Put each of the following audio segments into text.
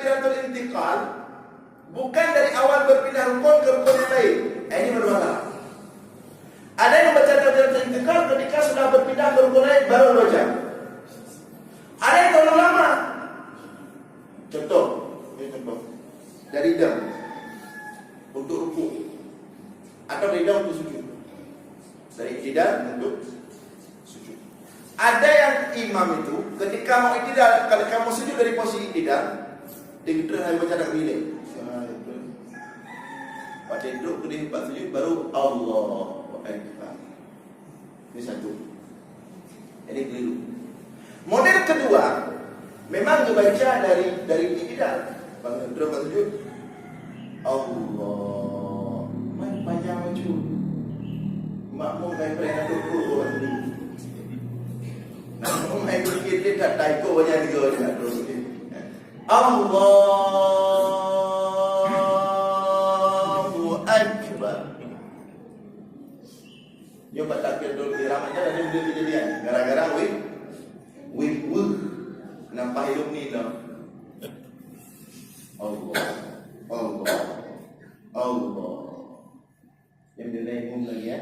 takbiratul intiqal bukan dari awal berpindah rukun ke rukun yang lain. Ini bermasalah. Ada yang membaca takbiratul intiqal ketika sudah berpindah ke rukun lain baru baca. Ada yang terlalu lama. Contoh, dari idam untuk rukuk atau dari idam untuk sujud. Dari idam untuk sujud. Ada yang imam itu ketika mau iktidal, kalau kamu sujud dari posisi iktidal, dia terus baca tak milik. Pada duduk ke tempat sujud baru Allahu Akbar. Ini satu. Ini keliru. Model kedua memang dibaca dari iktidal. Bangun terus tempat sujud. Allah. Main panjang maju. Makmum kayak pernah duduk orang ni. Makmum main berfikir dia tak tahu banyak juga dia terus. Allahu Akbar. Dia baca takbir ramai ada benda kejadian. Gara-gara nampak hidup ni dah. Allah. Yang dia naik pun lagi ya.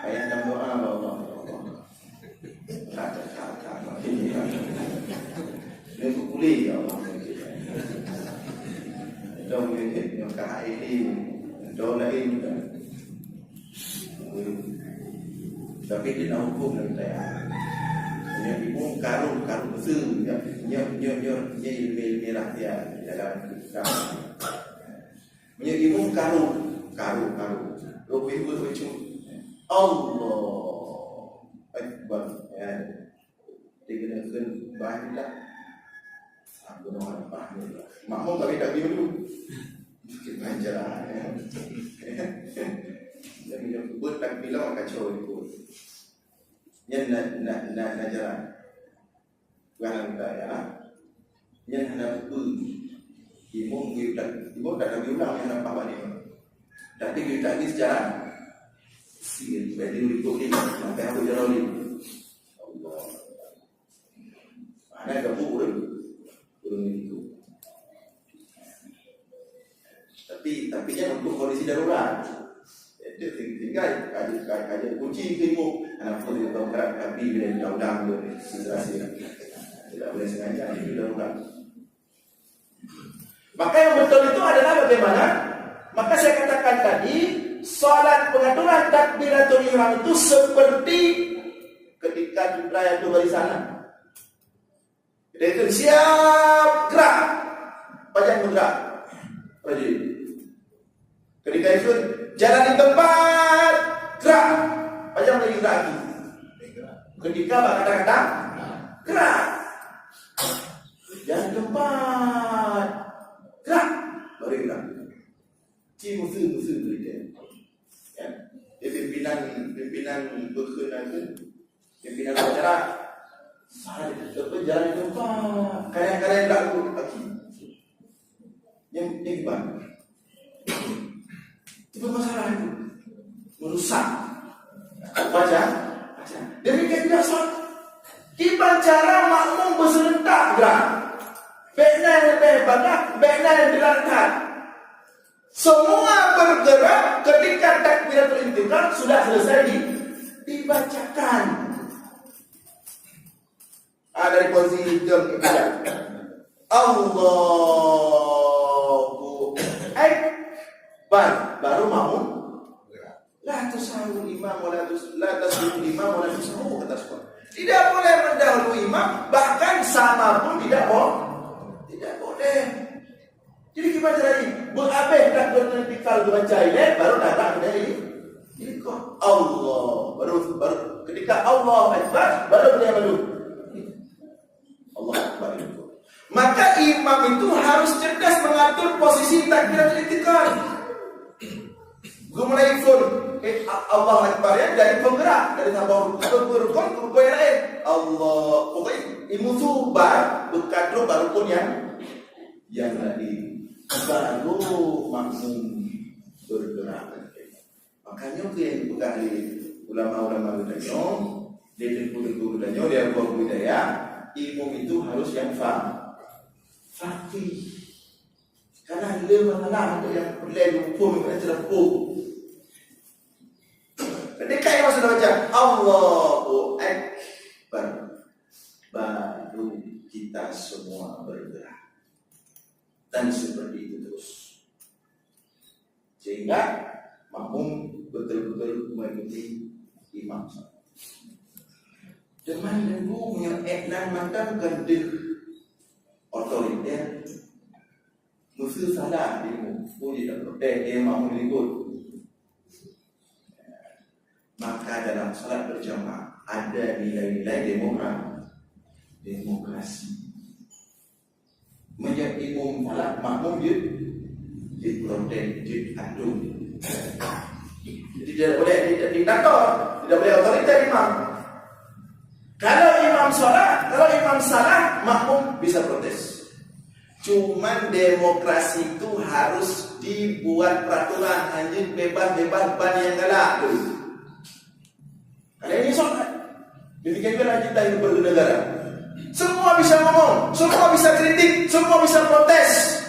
Ayat dalam doa Allah. Kata. Dia kulit ya Allah. Dong ni yang kahai ni, dong lain juga. Tapi dia nak hukum dan saya. Yang ibu karung besar, nyor merah dia dalam kamu. Yang ibu karung. Lepas ibu tu Allah Akbar. Ya, dia kena bahan lah. Aku nak apa? Makmum tak boleh dulu. Kita ajar. Jadi dia buat takbir lah kacau itu. Yang nak jalan. Bukan kita ya. Yang nak ibu tak ada biulang yang nampak balik. Tapi kita ni sejarah. Sikit bagi ikut ni sampai aku jalan ni. Allah. Mana kamu urut itu. Tapi jangan untuk kondisi darurat. Dia tinggal ada kunci tengok anak pun dia tahu kerap tapi bila dia udang dia situasi tidak boleh sengaja itu darurat. Maka yang betul itu adalah bagaimana? Maka saya katakan tadi, salat pengaturan takbiratul ihram itu seperti ketika Jibril itu dari sana. Dia itu siap gerak, pajak bergerak. Ketika itu jalan di tempat gerak, pajak lagi gerak lagi. Ketika kata-kata gerak, jalan di tempat gerak, baru gerak. Musuh dia. Ya, dia pimpinan berkenan, pimpinan acara. Saya jalan di tempat, kadang-kadang gerak dulu kaki. Yang gimana? Itu masalah itu merusak baca. Demikian juga solat. Kita cara makmum berserentak gerak. Baiknya yang lebih banyak, baiknya yang dilantar. Semua bergerak ketika takbiratul intiqal sudah selesai dibacakan. Dari posisi jam kita. Allahu Akbar. Baru mau la tasawul imam wala tasawul imam wala tasawul kata sekolah. Tidak boleh mendahului imam, bahkan sama pun tidak boleh. Jadi gimana lagi? Berhabis takbiratul intiqal dibaca ini baru datang dari ini kok Allah baru ketika Allah Akbar baru dia baru Allah Akbar itu. Maka imam itu harus cerdas mengatur posisi takbiratul intiqal. Gue mulai full Allah Akbar ya dari penggerak dari tambah rukun ke rukun yang lain. Allah pokoknya imusu berkadro baru pun yang tadi baru makmum bergerak. Makanya yang dibekali ulama-ulama budaya, dia tentu budaya, dia buat budaya, imam itu harus yang Fakih. Karena lima malam untuk yang perlu hukum yang kena hukum. Ketika yang sudah baca Allahu Akbar, baru kita semua bergerak. Dan seperti itu terus. Sehingga makmum betul-betul mengikuti imam. Dengan dulu yang matang gendir otoriter, musuh salah dirimu, puji dan dia mahu ikut. Maka dalam salat berjamaah ada nilai-nilai demokrasi. Menjadi imam salat makmum di protes, di adu. Jadi tidak boleh diktator, tidak boleh otoriter imam. Kalau imam salah, makmum bisa protes. Cuman demokrasi itu harus dibuat peraturan, anjing bebas ban yang galak dulu. Karena ini solat. Demikian juga kita hidup bernegara. Semua bisa ngomong, semua bisa kritik, semua bisa protes.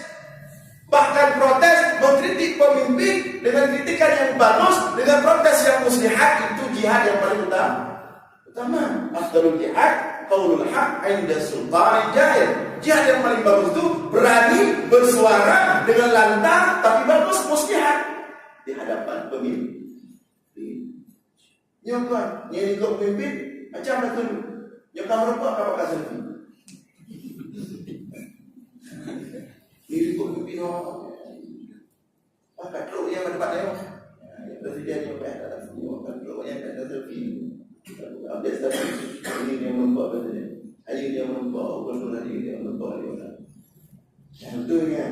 Bahkan protes mengkritik pemimpin dengan kritikan yang bagus, dengan protes yang muslihat, itu jihad yang paling utama. Afdalul jihad qaulul haq 'inda sultanin jahil. Jihad yang paling bagus itu berani bersuara dengan lantang tapi bagus muslihat di hadapan pemimpin. Nyoba nyeri kau pemimpin macam mana tu? Nyoba merokok apa kasih? Nyeri kau pemimpin orang. Pakai truk yang ada pada yang presiden nyoba ada truk yang ada selfie. Update status ini dia membuat katanya. Hari dia membuat, betul hari dia membuat yang betulnya.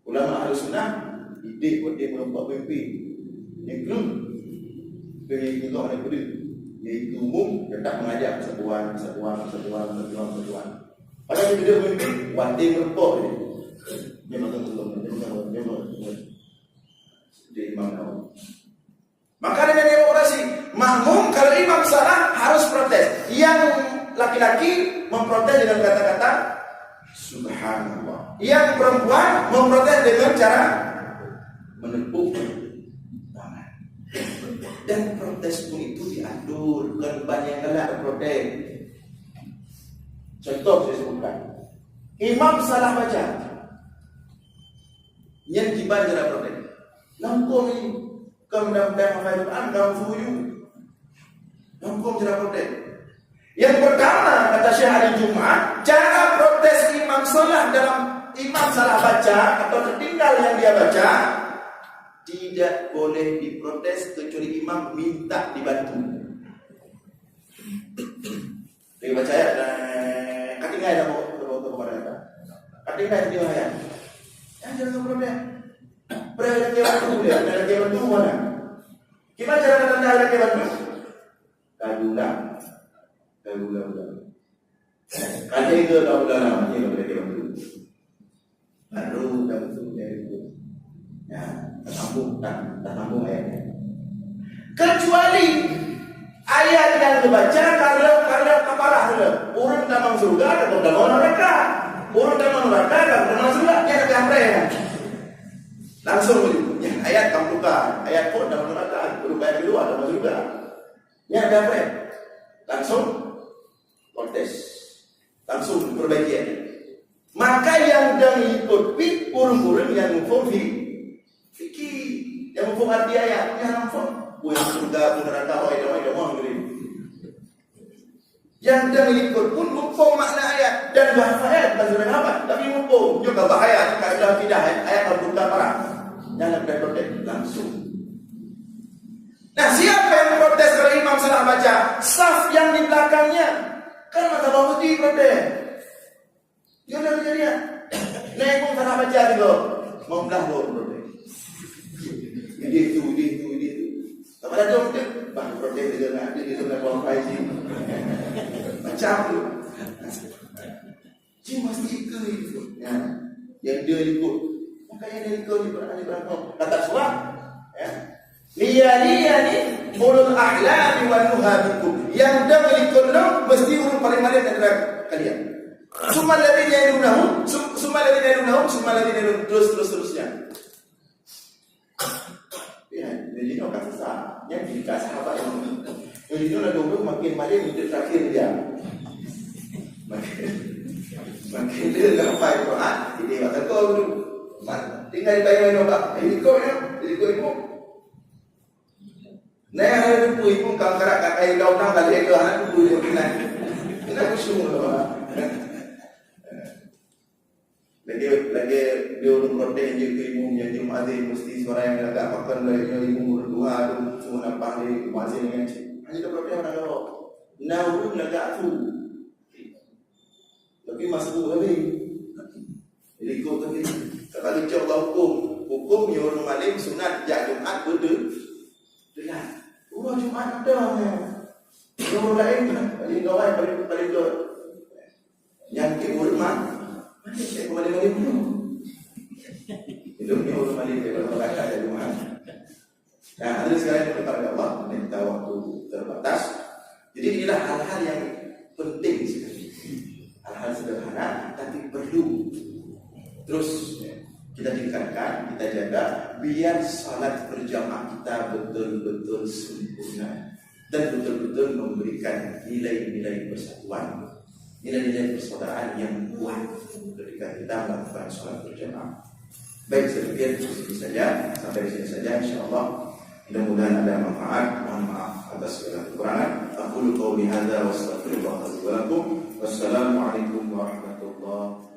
Ulama Ahlussunnah ide buat dia membuat pemimpin. Yang belum pemimpin itu orang yang iaitu umum tetap mengajak persatuan. Padahal dia pemimpin buat dia membuat dia memang dia imam tahu. Maka dengan demokrasi, makmum kalau imam salah harus protes. Yang laki-laki memprotes dengan kata-kata Subhanallah. Yang perempuan memprotes dengan cara menepuk tangan. Dan protes pun itu diatur, bukan banyak galak protes. Contoh saya sebutkan, imam salah baca, yang kibar cara protes. Lampung ini mudah-mudahan menghafal Quran dalam suhu hukum cara protes. Yang pertama kata Syekh hari Jumat, cara protes imam salah baca atau tertinggal yang dia baca tidak boleh diprotes kecuali imam minta dibantu. Dia baca ayat katingai dah kepada kita. Katingai dia ayat. Jangan protes. Berada di waktu dia, berada di waktu mana? Gimana cara tanda berada di waktu? Kadulah. Kadang itu kadulah namanya berada di waktu. Baru kamu tu dari itu. Ya, tak sambung ayatnya. Kecuali ayat yang dibaca kalau keparah dulu. Urut dalam surga atau dalam neraka. Urut dalam neraka atau dalam surga dia ada gambarnya. Langsung yang ayat kampukan, ayat pun dalam neraka, berubah kedua dalam surga. Yang ada apa? Langsung protes, langsung perbaiki. Maka yang dah ikut urung-urung yang mufum fikih, yang mufum arti ayat, yang mufum, yang surga, neraka, mau yang dah ikut pun mufum makna ayat dan bahasa ayat bukan surah apa, tapi mufum juga bahaya jika ada tidak ayat al-Qur'an parah. Jangan protes langsung. Nah, siapa yang protes kalau imam salah baca? Saf yang di belakangnya. Kan mata bawah putih protes. Dia udah kejadian. Naik pun salah baca juga. Mau belah protes. Dia itu. Apa dah dong dia? Bang protes juga dia sudah qualify sih. Macam tu. Dia mesti ikut itu. Ya. Yang dia ikut. Makanya dia ikut di belakang. Kata surah. Ya. Liyani ulul ahlami wa nuha bikum. Yang dah ikut lo mesti ulul paling maling antara kalian. Summa alladziina yalunahum, summa alladziina yalunahum, summa alladziina yalunahum, terus-terusnya. Ya, jadi orang kata sah. Yang jika sahabat yang jadi itu lah dulu makin makin hidup terakhir dia. Makin dia sampai Quran, dia kata kau dulu. Tinggal dibayar orang tak. Ini kau ya, ini kau ibu. Nah, ada ibu ibu kau kerak kakai kau nak balik ke anak ibu dia kenal. Kenapa semua? Lagi dia orang protes je ke ibu yang Jumat ni mesti suara yang agak makan dari ibu berdua tu semua nampak ni masih dengan cik. Hanya dah protes orang kau. Nauru agak tu. Tapi masuk lagi. Jadi kau tadi kata dia Allah hukum yang malim sunat jak Jumat betul. Dengar. Orang Jumat dah. Orang lain paling orang paling yang ke rumah. Saya kembali dulu. Hidupnya orang Malik kalau mereka ada rumah. Nah, ada sekarang yang kepada Allah minta waktu terbatas. Jadi inilah hal-hal yang penting sekali. Hal-hal sederhana tapi perlu terus kita tingkatkan, kita jaga biar salat berjamaah kita betul-betul sempurna dan betul-betul memberikan nilai-nilai persatuan, nilai-nilai persaudaraan yang kuat ketika kita melakukan sholat berjamaah. Baik, saya pikir disini saja, sampai disini saja insyaallah. Mudah-mudahan ada manfaat. Mohon maaf atas segala kekurangan. Aqulu qawli hadza wa astaghfirullah li wa lakum. Wassalamualaikum warahmatullahi wabarakatuh.